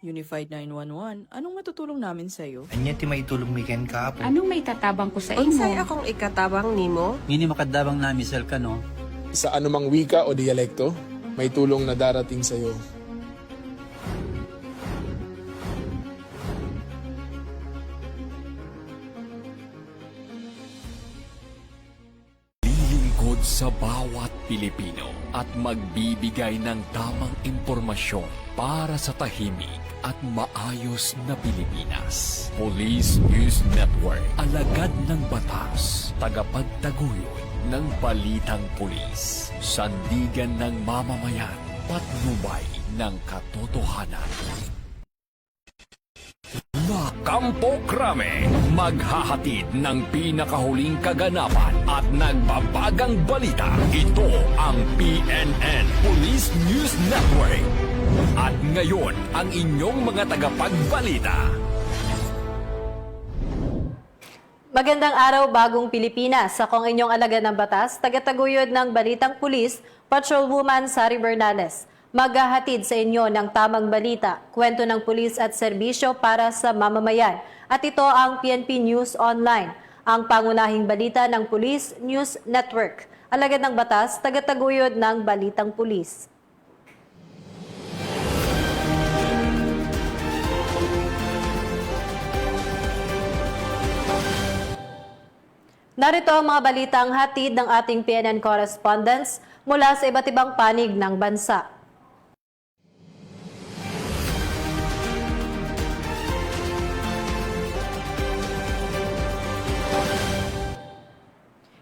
Unified 911, anong matutulong namin sa'yo? Anya ti maitulong mi ken kahapon. Anong may tatabang ko sa Unsay imo? akong ikatabang nimo? Ngini makadabang na misal ka no. Sa anumang wika o dialekto, may tulong na darating sa iyo. Lilingkod sa bawat Pilipino at magbibigay ng tamang impormasyon para sa tahimik at maayos na Pilipinas. Police News Network, alagad ng batas, tagapagtaguyod ng balitang pulis, sandigan ng mamamayan, patnubay ng katotohanan. Kampo Krame, maghahatid ng pinakahuling kaganapan at nagbabagang balita. Ito ang PNN Police News Network. At ngayon, ang inyong mga tagapagbalita. Magandang araw, bagong Pilipinas. Ako ang inyong alagad ng batas, tagataguyod ng Balitang Pulis, Patrolwoman Sari Bernales. Maghahatid sa inyo ng tamang balita, kwento ng pulis at serbisyo para sa mamamayan. At ito ang PNP News Online, ang pangunahing balita ng Police News Network. Alagad ng batas, tagataguyod ng Balitang Pulis. Narito ang mga balitang hatid ng ating PNN correspondents mula sa iba't ibang panig ng bansa.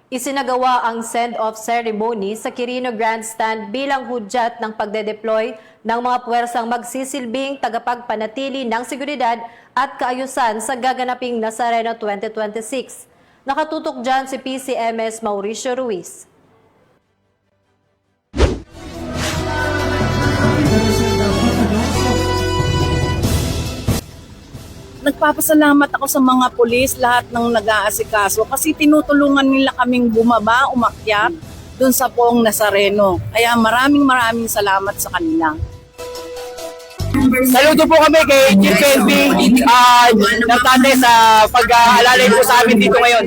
Isinagawa ang send-off ceremony sa Quirino Grandstand bilang hudyat ng pagde-deploy ng mga puwersang magsisilbing tagapagpanatili ng seguridad at kaayusan sa gaganaping Nazareno 2026. Nakatutok dyan si PCMS Mauricio Ruiz. Nagpapasalamat ako sa mga pulis, lahat ng nag-aasikaso kasi tinutulungan nila kaming bumaba, umakyat dun sa Poong Nazareno. Kaya maraming salamat sa kanila. Saludo po kami kay Chief Kelby Natande sa pag-aalalay po sa amin dito ngayon.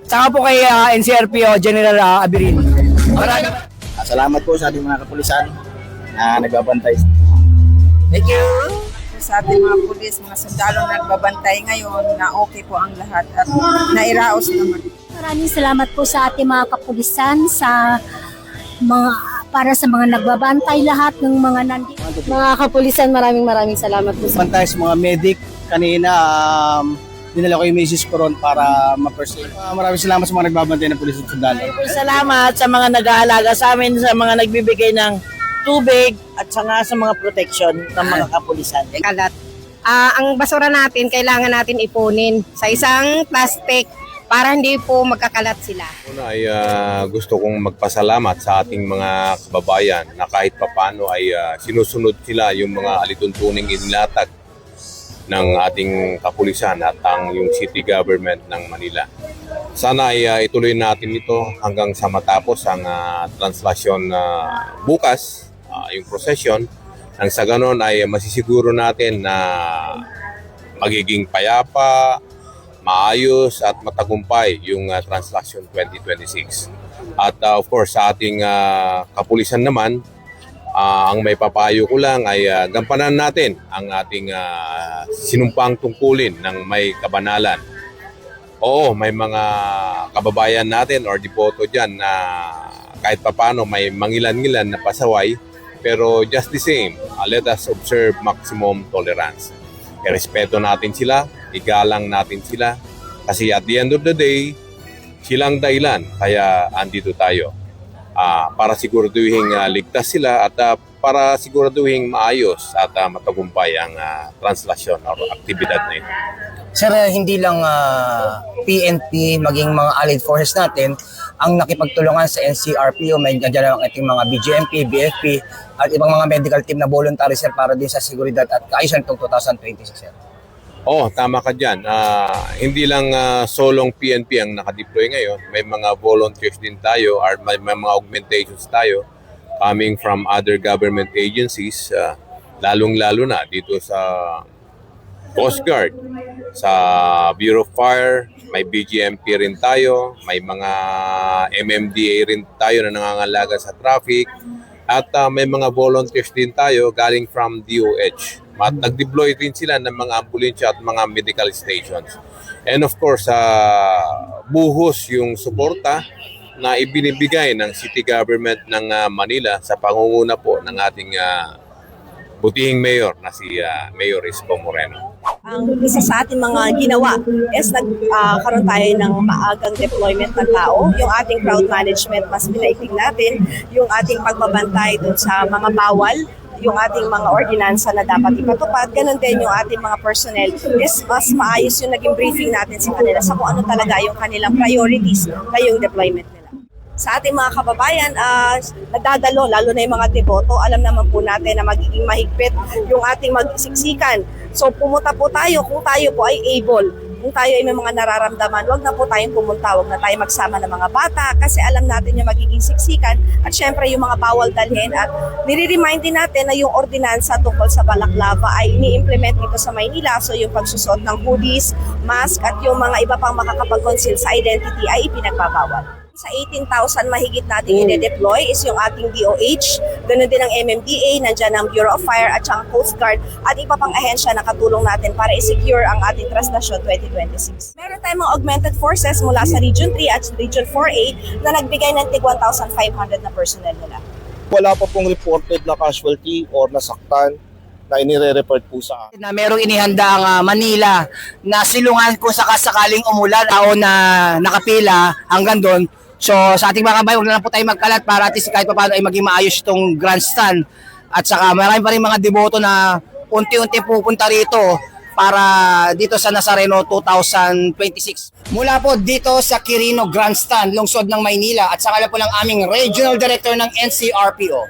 Saka po kay NCRPO General Abirin. Salamat po sa ating mga kapulisan na nagbabantay. Thank you. Sa ating mga pulis, mga sundalo na nagbabantay ngayon na okay po ang lahat at nairaos naman. Maraming salamat po sa ating mga kapulisan para sa mga nagbabantay lahat ng mga nandito. Mga kapulisan, maraming salamat po. Bantay sa mga medic kanina, dinala ko yung misis ko ron para ma-pursue. Maraming salamat sa mga nagbabantay ng pulis at sundalo. Salamat sa mga nag-aalaga sa amin, sa mga nagbibigay ng tubig at saka sa mga protection ng mga kapulisan. Kalat. Ang basura natin, kailangan natin ipunin sa isang plastic para hindi po magkakalat sila. Una ay gusto kong magpasalamat sa ating mga kababayan na kahit papano ay sinusunod sila yung mga alituntuning inilatag ng ating kapulisan at yung city government ng Manila. Sana ay ituloy natin ito hanggang sa matapos ang translasyon bukas, yung procession. Nang sa ganon ay masisiguro natin na magiging payapa, maayos at matagumpay yung Translation 2026. At of course sa ating kapulisan naman, ang may papayo ko lang ay gampanan natin ang ating sinumpang tungkulin ng may kabanalan. Oo, may mga kababayan natin or devoto dyan na kahit papano may mangilan-ngilan na pasaway, pero just the same, let us observe maximum tolerance. Irespeto natin sila, igalang natin sila, kasi at the end of the day, silang dahilan, kaya andito tayo. Para siguraduhin ligtas sila at para siguraduhin maayos at matagumpay ang translasyon o aktibidad na ito. Sir, hindi lang PNP, maging mga allied forces natin, ang nakipagtulungan sa NCRPO, may nandiyan ang ating mga BGMP, BFP, at ibang mga medical team na voluntary, sir, para din sa seguridad at kaayusan itong 2026, sir. Oo, tama ka dyan. Hindi lang solong PNP ang nakadeploy ngayon. May mga volunteers din tayo or may mga augmentations tayo coming from other government agencies. lalong-lalo na dito sa Coast Guard, sa Bureau of Fire, may BGMP rin tayo, may mga MMDA rin tayo na nangangalaga sa traffic, at may mga volunteers din tayo galing from DOH. Nag-deploy din sila ng mga ambulansya at mga medical stations. And of course, buhos yung suporta na ibinibigay ng City Government ng Manila sa pangunguna po ng ating butihing mayor na si Mayor Isko Moreno. Ang isa sa ating mga ginawa is nagkaroon tayo ng maagang deployment ng tao. Yung ating crowd management, mas pinaigting natin. Yung ating pagbabantay dun sa mga bawal, yung ating mga ordinansa na dapat ipatupad. Ganon din yung ating mga personnel is mas maayos yung naging briefing natin sa kanila sa kung ano talaga yung kanilang priorities ngayong deployment nila. Sa ating mga kababayan, nagdadalo, lalo na yung mga deboto, alam naman po natin na magiging mahigpit yung ating magsiksikan. So pumunta po tayo kung tayo po ay able. Kung tayo ay may mga nararamdaman, wag na po tayong pumunta, wag na tayo magsama ng mga bata kasi alam natin yung magiging siksikan at syempre yung mga bawal dalhin at nire-remind din natin na yung ordinansa tungkol sa balaklava ay ini-implement dito sa Maynila. So yung pagsusot ng hoodies, mask at yung mga iba pang makakapag-conceal sa identity ay ipinagbabawal. Sa 18,000 mahigit nating i-deploy is yung ating DOH, ganoon din ang MMDA, nandiyan ang Bureau of Fire at siyang Coast Guard at iba pang ahensya na katulong natin para i-secure ang ating Traslasyon 2026. Meron tayong mga augmented forces mula sa Region 3 at Region 4A na nagbigay ng tig 1,500 na personnel nila. Wala pa pong reported na casualty or nasaktan na inire-report po sa akin. Na merong inihanda ang Manila na silungan kung sakasakaling umulan o na nakapila hanggang doon. So sa ating mga kabayan, huwag na lang po tayo magkalat para at least kahit paano ay maging maayos itong grandstand. At saka marami pa rin mga deboto na unti-unti pupunta rito para dito sa Nazareno 2026. Mula po dito sa Quirino Grandstand, lungsod ng Maynila at saka po ng aming Regional Director ng NCRPO,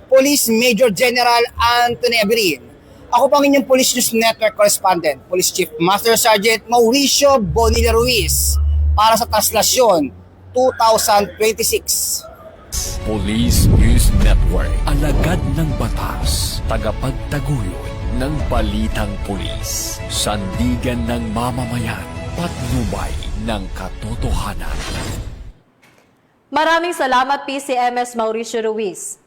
Police Major General Anthony Abirin. Ako po ang inyong Police News Network Correspondent, Police Chief Master Sergeant Mauricio Bonilla Ruiz para sa Traslasyon 2026. Police News Network, alagad ng batas, tagapagtaguyod ng balitang pulis, sandigan ng mamamayan, patnubay ng katotohanan. Maraming salamat PCMS Mauricio Ruiz.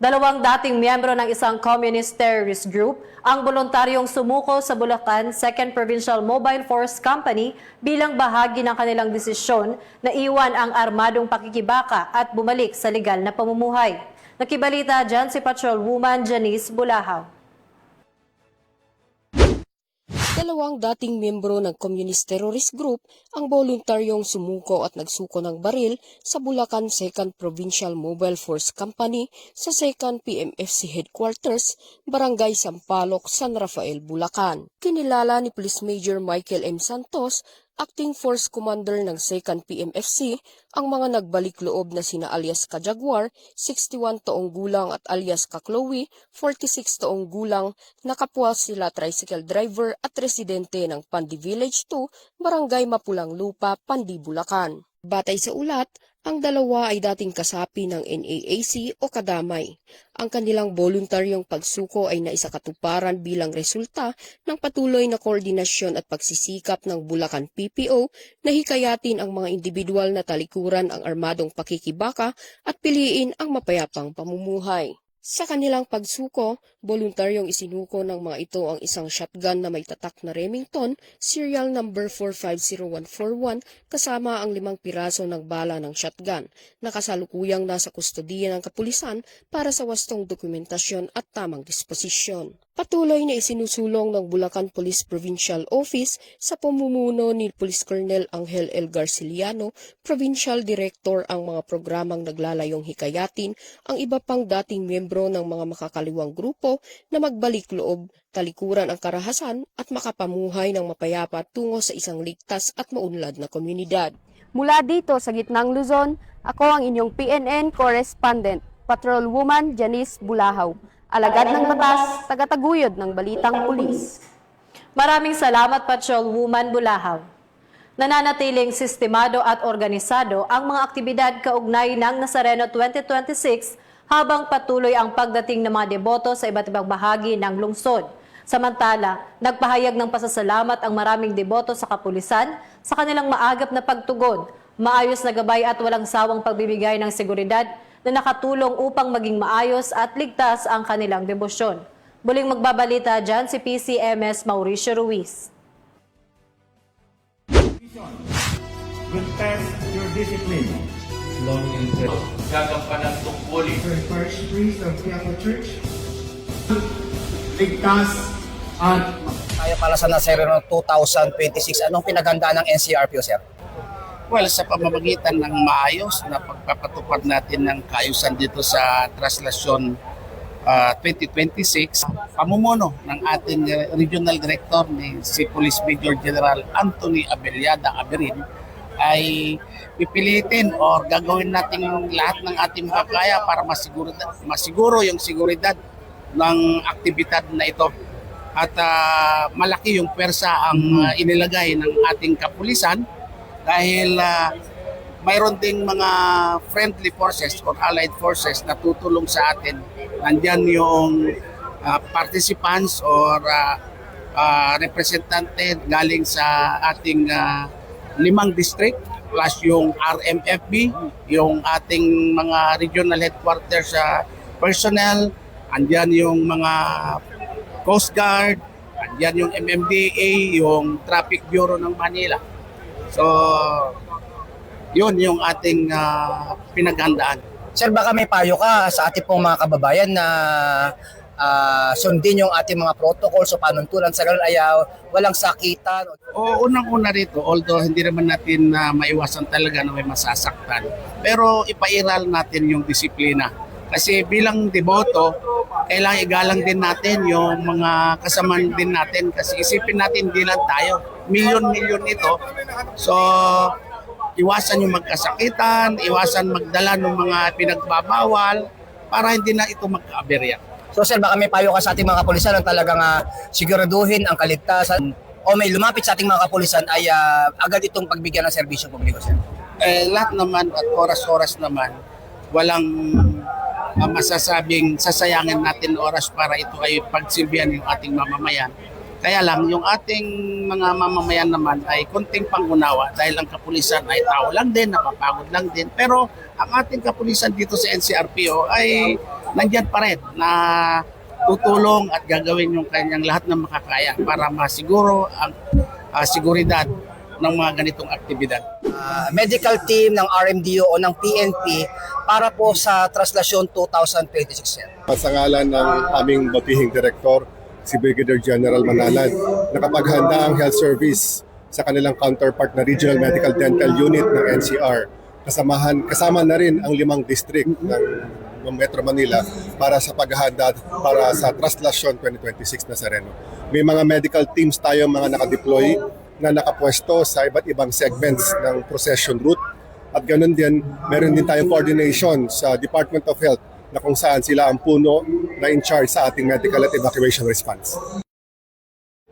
2 dating miyembro ng isang communist terrorist group ang voluntaryong sumuko sa Bulacan 2nd Provincial Mobile Force Company bilang bahagi ng kanilang desisyon na iwan ang armadong pakikibaka at bumalik sa legal na pamumuhay. Nakibalita dyan si Patrolwoman Janice Bulahaw. 2 dating miyembro ng Communist Terrorist Group ang voluntaryong sumuko at nagsuko ng baril sa Bulacan 2nd Provincial Mobile Force Company sa 2nd PMFC Headquarters, Barangay Sampaloc, San Rafael, Bulacan. Kinilala ni Police Major Michael M. Santos, Acting Force Commander ng 2nd PMFC, ang mga nagbalik loob na sina alias Kajaguar, 61 taong gulang at alias Kaklowi, 46 taong gulang, na kapwa sila tricycle driver at residente ng Pandi Village 2, Barangay Mapulang Lupa, Pandi, Bulacan. Batay sa ulat, ang dalawa ay dating kasapi ng NAAC o kadamay. Ang kanilang voluntaryong pagsuko ay naisakatuparan bilang resulta ng patuloy na koordinasyon at pagsisikap ng Bulacan PPO na hikayatin ang mga individual na talikuran ang armadong pakikibaka at piliin ang mapayapang pamumuhay. Sa kanilang pagsuko, voluntaryong isinuko ng mga ito ang isang shotgun na may tatak na Remington, serial number 450141, kasama ang 5 piraso ng bala ng shotgun, na kasalukuyang nasa kustodiya ng kapulisan para sa wastong dokumentasyon at tamang disposisyon. Patuloy na isinusulong ng Bulacan Police Provincial Office sa pamumuno ni Police Colonel Angel L. Garciliano, Provincial Director, ang mga programang naglalayong hikayatin ang iba pang dating miyembro ng mga makakaliwang grupo na magbalik loob, talikuran ang karahasan at makapamuhay ng mapayapa tungo sa isang ligtas at maunlad na komunidad. Mula dito sa gitnang Luzon, ako ang inyong PNN Correspondent, Patrolwoman Janice Bulahaw. Alagad ng batas, tagataguyod ng balitang pulis. Maraming salamat, Patrolwoman Bulahaw. Nananatiling sistemado at organisado ang mga aktibidad kaugnay ng Nazareno 2026 habang patuloy ang pagdating ng mga deboto sa iba't ibang bahagi ng lungsod. Samantala, nagpahayag ng pasasalamat ang maraming deboto sa kapulisan sa kanilang maagap na pagtugon, maayos na gabay at walang sawang pagbibigay ng seguridad na nakatulong upang maging maayos at ligtas ang kanilang debosyon. Muling magbabalita dyan si PCMS Mauricio Ruiz. Will test your discipline. Long and gagampanan tungkulin. Parish priest of Quiapo Church. Ligtas at Tayo pala sa Nazareno 2026, anong pinaghandaan ng NCRPO, sir? Well, sa pamamagitan ng maayos na pagpapatupad natin ng kaayusan dito sa Traslasyon 2026, pamumuno ng ating Regional Director ni si Police Major General Anthony Abellada Aberin ay pipilitin o gagawin natin lahat ng ating makakaya para masiguro yung seguridad ng aktibidad na ito. At malaki yung pwersa ang inilagay ng ating kapulisan dahil mayroon ding mga friendly forces or allied forces na tutulong sa atin. Nandyan yung participants or representante galing sa ating 5 district plus yung RMFB, yung ating mga regional headquarters personnel, andyan yung mga Coast Guard, andyan yung MMDA, yung Traffic Bureau ng Manila. So, yun yung ating pinaghandaan. Sir, baka may payo ka sa ating pong mga kababayan na sundin yung ating mga protocols o panuntunan sa ganun ay walang sakitan. O unang-una rito, although hindi naman natin maiwasan talaga na may masasaktan, pero ipairal natin yung disiplina. Kasi bilang deboto, kailangan igalang din natin yung mga kasamaan din natin kasi isipin natin hindi lang tayo. Milyon-milyon ito. So, iwasan yung magkasakitan, iwasan magdala ng mga pinagbabawal para hindi na ito magka-aberya. So sir, baka may payo ka sa ating mga kapulisan na talagang siguraduhin ang kaligtasan o may lumapit sa ating mga kapulisan ay agad itong pagbigyan ng serbisyo publiko, sir? Lahat naman at oras-oras naman, walang masasabing sasayangin natin oras para ito ay pagsilbihan yung ating mamamayan. Kaya lang, yung ating mga mamamayan naman ay konting pangunawa dahil ang kapulisan ay tao lang din, napapagod lang din. Pero ang ating kapulisan dito sa NCRPO ay nandyan pa rin na tutulong at gagawin yung kanyang lahat ng makakaya para masiguro ang seguridad ng mga ganitong aktibidad. Medical team ng RMDO o ng PNP para po sa Traslasyon 2026, sir. Sa ngalan ng aming batihing direktor, si Brigadier General Manalan, nakapaghanda ang health service sa kanilang counterpart na Regional Medical Dental Unit ng NCR. Kasama na rin ang 5 district ng Metro Manila para sa paghahanda para sa Traslasyon 2026 na Nazareno. May mga medical teams tayo mga nakadeploy na nakapwesto sa iba't ibang segments ng procession route. At ganun din, meron din tayong coordination sa Department of Health na kung saan sila ang puno na in charge sa ating medical at evacuation response.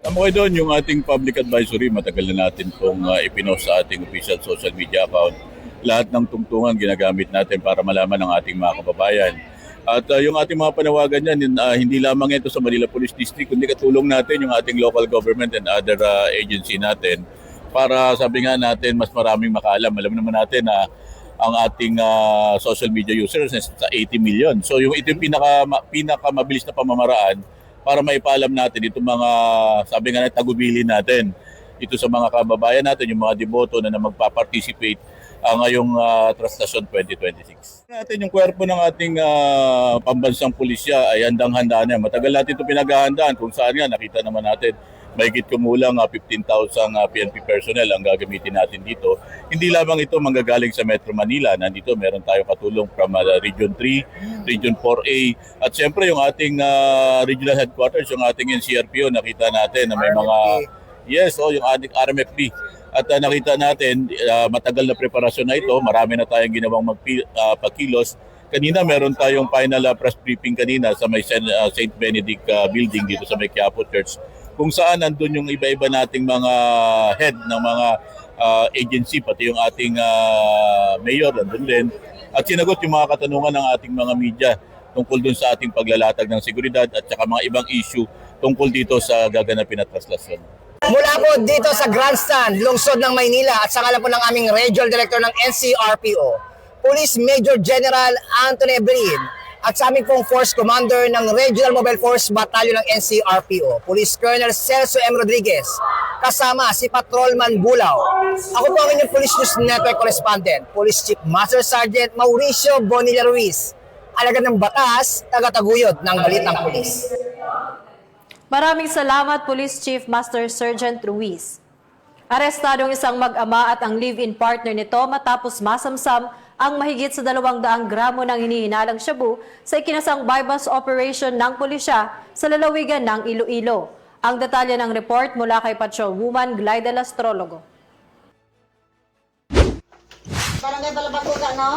Okay doon, yung ating public advisory, matagal na natin itong ipinost sa ating official social media account. Lahat ng tungtungan ginagamit natin para malaman ng ating mga kababayan. At yung ating mga panawagan yan, hindi lamang ito sa Manila Police District, kundi katulong natin yung ating local government and other agency natin para sabi nga natin mas maraming makaalam. Alam naman natin na ang ating social media users sa 80 million. So ito yung pinakamabilis na pamamaraan para maipaalam natin itong mga sabi nga natin tagubilin natin. Ito sa mga kababayan natin, yung mga deboto na magpa-participate ngayong Traslasyon 2026. Natin yung kwerpo ng ating pambansang pulisya ay handang-handa na. Matagal natin ito pinaghahandaan kung saan nga nakita naman natin mahigit kumulang 15,000 PNP personnel ang gagamitin natin dito. Hindi lamang ito manggagaling sa Metro Manila. Nandito meron tayong katulong from Region 3, Region 4A at siyempre yung ating regional headquarters, yung ating NCRPO, nakita natin na may mga yung ating RMFB. At nakita natin, matagal na preparasyon na ito. Marami na tayong ginawang pagkilos. Kanina meron tayong final press briefing kanina sa may St. Benedict building dito sa may Quiapo Church. Kung saan nandun yung iba-iba nating mga head ng mga agency, pati yung ating mayor nandun din. at sinagot yung mga katanungan ng ating mga media tungkol dun sa ating paglalatag ng seguridad at saka mga ibang issue tungkol dito sa gaganapin at traslasyon. Mula po dito sa Grandstand, lungsod ng Maynila at sa ngalan po ng aming Regional Director ng NCRPO, Police Major General Anthony Abelin, at sa aming pong Force Commander ng Regional Mobile Force Battalion ng NCRPO, Police Colonel Celso M. Rodriguez, kasama si Patrolman Bulaw. Ako po ang inyong Police News Network Correspondent, Police Chief Master Sergeant Mauricio Bonilla Ruiz, alagad ng batas, tagataguyod ng Balitang Pulis. Maraming salamat, Police Chief Master Sergeant Ruiz. Arestadong isang mag-ama at ang live-in partner nito matapos masamsam ang mahigit sa 200 gramo ng hinihinalang shabu sa ikinasang bypass operation ng pulisya sa lalawigan ng Iloilo. Ang detalye ng report mula kay Patrolwoman Glyda Astrologo. Barangay Balabacoga, no?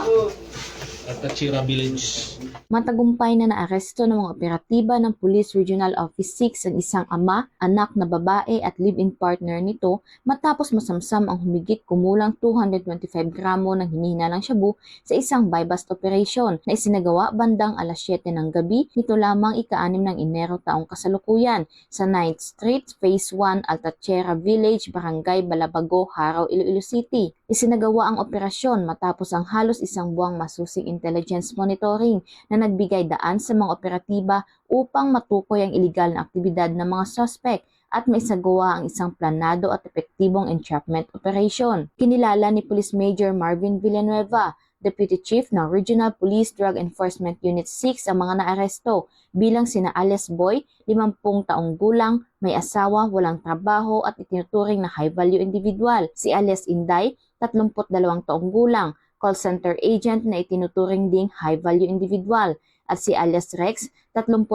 At Tachira Village. Matagumpay na naaresto ng mga operatiba ng Police Regional Office 6 ang isang ama, anak na babae at live-in partner nito matapos masamsam ang humigit kumulang 225 gramo ng hinihinalang shabu sa isang buy-bust operation na isinagawa bandang alas 7 ng gabi nito lamang ika-6 ng Enero taong kasalukuyan sa 9th Street, Phase 1, Altatxera Village, Barangay Balabago, Haraw, Iloilo City. Isinagawa ang operasyon matapos ang halos isang buwang masusing intelligence monitoring na nagbigay daan sa mga operatiba upang matukoy ang iligal na aktibidad ng mga suspect at maisagawa ang isang planado at epektibong entrapment operation. Kinilala ni Police Major Marvin Villanueva, Deputy Chief ng Regional Police Drug Enforcement Unit 6 ang mga naaresto bilang sina alias Boy, 50 taong gulang, may asawa, walang trabaho at itinuturing na high-value individual. Si alias Inday, 32 taong gulang, call center agent na itinuturing ding high-value individual. At si alias Rex, 37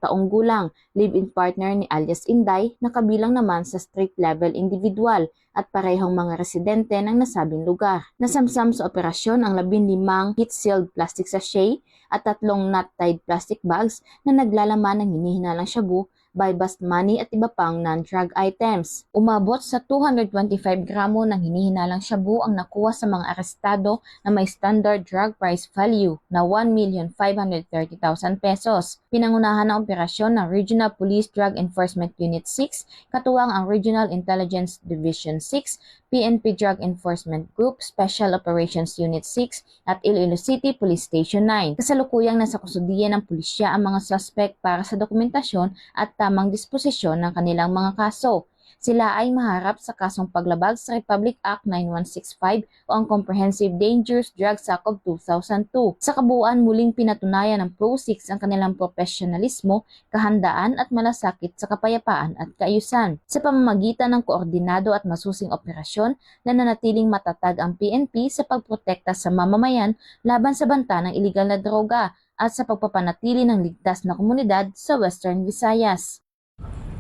taong gulang, live-in partner ni alias Inday na kabilang naman sa street-level individual at parehong mga residente ng nasabing lugar. Nasamsam sa operasyon ang 15 heat-sealed plastic sachet at 3 knot-tied plastic bags na naglalaman ng hinihinalang shabu, buy-bust money at iba pang non-drug items. Umabot sa 225 gramo ng hinihinalang shabu ang nakuha sa mga arestado na may standard drug price value na 1,530,000 pesos. Pinangunahan ng operasyon ng Regional Police Drug Enforcement Unit 6, katuwang ang Regional Intelligence Division 6, PNP Drug Enforcement Group, Special Operations Unit 6 at Iloilo City Police Station 9. Kasalukuyang nasa kusudian ng pulisya ang mga suspect para sa dokumentasyon at tamang disposisyon ng kanilang mga kaso. Sila ay maharap sa kasong paglabag sa Republic Act 9165 o ang Comprehensive Dangerous Drugs Act of 2002. Sa kabuuan, muling pinatunayan ng Pro-6 ang kanilang profesionalismo, kahandaan at malasakit sa kapayapaan at kaayusan. Sa pamamagitan ng koordinado at masusing operasyon, nananatiling matatag ang PNP sa pagprotekta sa mamamayan laban sa banta ng iligal na droga at sa pagpapanatili ng ligtas na komunidad sa Western Visayas.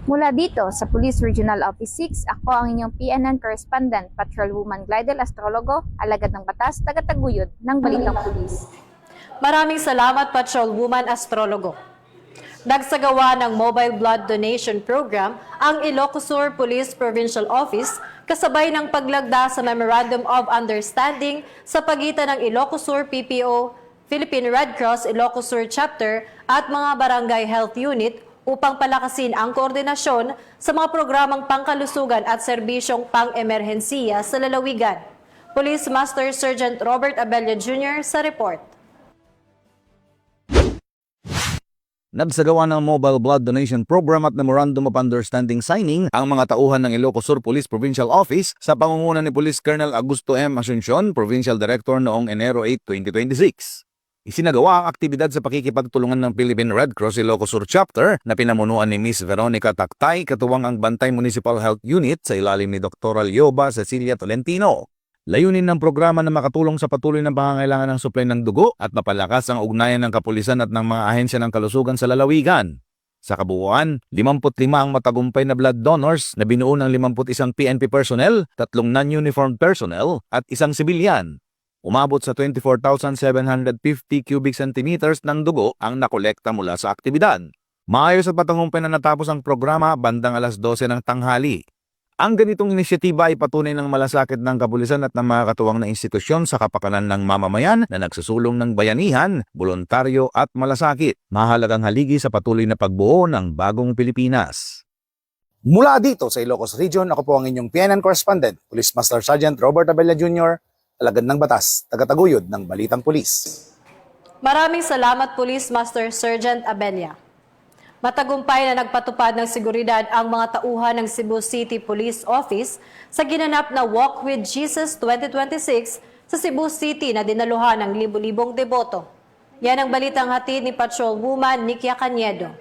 Mula dito sa Police Regional Office 6, ako ang inyong PNN Correspondent, Patrolwoman Glyda Astrologo, alagad ng batas, tagataguyod ng Balitang Pulis. Maraming salamat, Patrolwoman Astrologo. Nagsagawa ng Mobile Blood Donation Program ang Ilocos Sur Police Provincial Office kasabay ng paglagda sa Memorandum of Understanding sa pagitan ng Ilocos Sur PPO, Philippine Red Cross Ilocos Sur Chapter at mga Barangay Health Unit upang palakasin ang koordinasyon sa mga programang pangkalusugan at serbisyong pang-emerhensiya sa lalawigan. Police Master Sergeant Robert Abella Jr. sa report. Nagsagawa ng Mobile Blood Donation Program at Memorandum of Understanding signing ang mga tauhan ng Ilocos Sur Police Provincial Office sa pangunguna ni Police Colonel Augusto M. Asuncion, Provincial Director noong Enero 8, 2026. Isinagawa ang aktibidad sa pakikipagtulungan ng Philippine Red Cross Ilocos Sur Chapter na pinamunuan ni Miss Veronica Taktay, katuwang ang Bantay Municipal Health Unit sa ilalim ni Dr. Alyoba Cecilia Tolentino. Layunin ng programa na makatulong sa patuloy na pangangailangan ng supply ng dugo at mapalakas ang ugnayan ng kapulisan at ng mga ahensya ng kalusugan sa lalawigan. Sa kabuuan, 55 ang matagumpay na blood donors na binuo ng 51 PNP personnel, 3 non-uniformed personnel at 1 sibilyan. Umabot sa 24,750 cubic centimeters ng dugo ang nakolekta mula sa aktibidad. Maayos at patagumpay na natapos ang programa bandang alas 12 ng tanghali. Ang ganitong inisyatiba ay patunay ng malasakit ng kapulisan at ng mga katuwang na institusyon sa kapakanan ng mamamayan na nagsusulong ng bayanihan, voluntaryo at malasakit. Mahalagang haligi sa patuloy na pagbuo ng bagong Pilipinas. Mula dito sa Ilocos Region, ako po ang inyong PNN correspondent, Police Master Sergeant Robert Abella Jr., alagad ng batas, tagataguyod ng Balitang Pulis. Maraming salamat Police Master Sergeant Abella. Matagumpay na nagpatupad ng seguridad ang mga tauhan ng Cebu City Police Office sa ginanap na Walk with Jesus 2026 sa Cebu City na dinaluhan ng libu-libong deboto. Yan ang balitang hatid ni Patrolwoman Nikia Caniedo.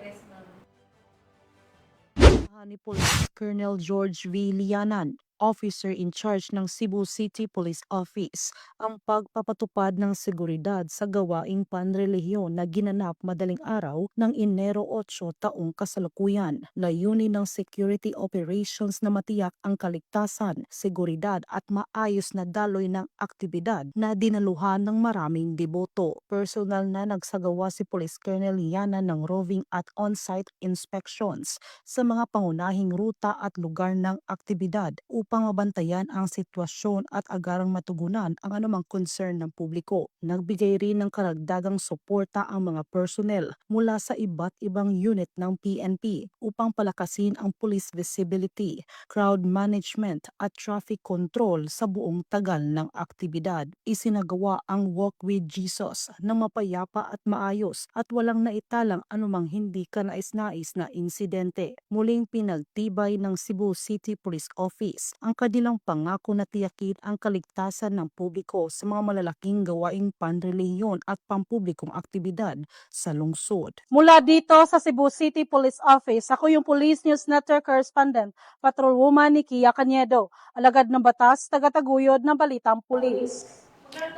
Ni Police Colonel George V. Lianan, Officer in Charge ng Cebu City Police Office, ang pagpapatupad ng seguridad sa gawaing panrelihiyon na ginanap madaling araw ng Enero 8 taong kasalukuyan. Layunin ng security operations na matiyak ang kaligtasan, seguridad at maayos na daloy ng aktibidad na dinaluhan ng maraming deboto. Personal na nagsagawa si Police Colonel Lianan ng roving at on-site inspections sa mga pangunahing ruta at lugar ng aktibidad upang mabantayan ang sitwasyon at agarang matugunan ang anumang concern ng publiko. Nagbigay rin ng karagdagang suporta ang mga personnel mula sa iba't ibang unit ng PNP upang palakasin ang police visibility, crowd management at traffic control sa buong tagal ng aktibidad. Isinagawa ang Walk with Jesus na mapayapa at maayos at walang naitalang anumang hindi kanais-nais na insidente. Muling pinagtibay ng Cebu City Police Office ang kanilang pangako na tiyakin ang kaligtasan ng publiko sa mga malalaking gawaing panrelihiyon at pampublikong aktibidad sa lungsod. Mula dito sa Cebu City Police Office, ako yung Police News Network Correspondent, Patrolwoman Nikia Caniedo, alagad ng batas, tagataguyod ng Balitang Pulis.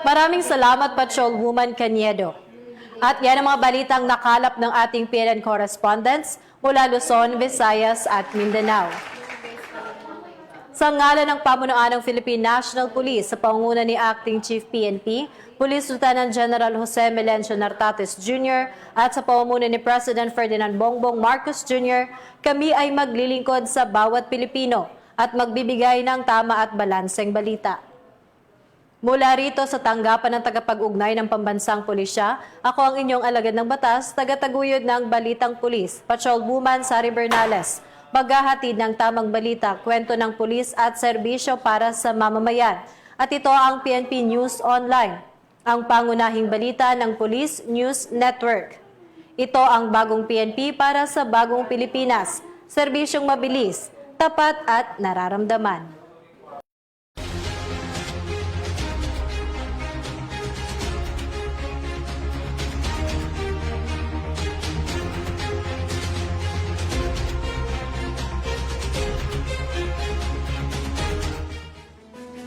Maraming salamat Patrolwoman Caniedo. At yan ang mga balitang nakalap ng ating PNN correspondents mula Luzon, Visayas at Mindanao. Sa ngalan ng pamunuan ng Philippine National Police sa pangunguna ni Acting Chief PNP, Police Lieutenant General Jose Melencio Nartates Jr. at sa pamumuno ni President Ferdinand Bongbong Marcos Jr., kami ay maglilingkod sa bawat Pilipino at magbibigay ng tama at balanseng balita. Mula rito sa tanggapan ng tagapag-ugnay ng Pambansang Pulisya, ako ang inyong alagad ng batas, tagataguyod ng Balitang Pulis, Patrolwoman Sari Bernales. Maghahatid ng tamang balita, kwento ng pulis at serbisyo para sa mamamayan. At ito ang PNP News Online, ang pangunahing balita ng Police News Network. Ito ang bagong PNP para sa bagong Pilipinas, serbisyong mabilis, tapat at nararamdaman.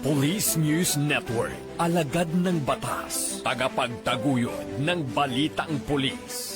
Police News Network, alagad ng batas, tagapagtaguyod ng Balitang Pulis.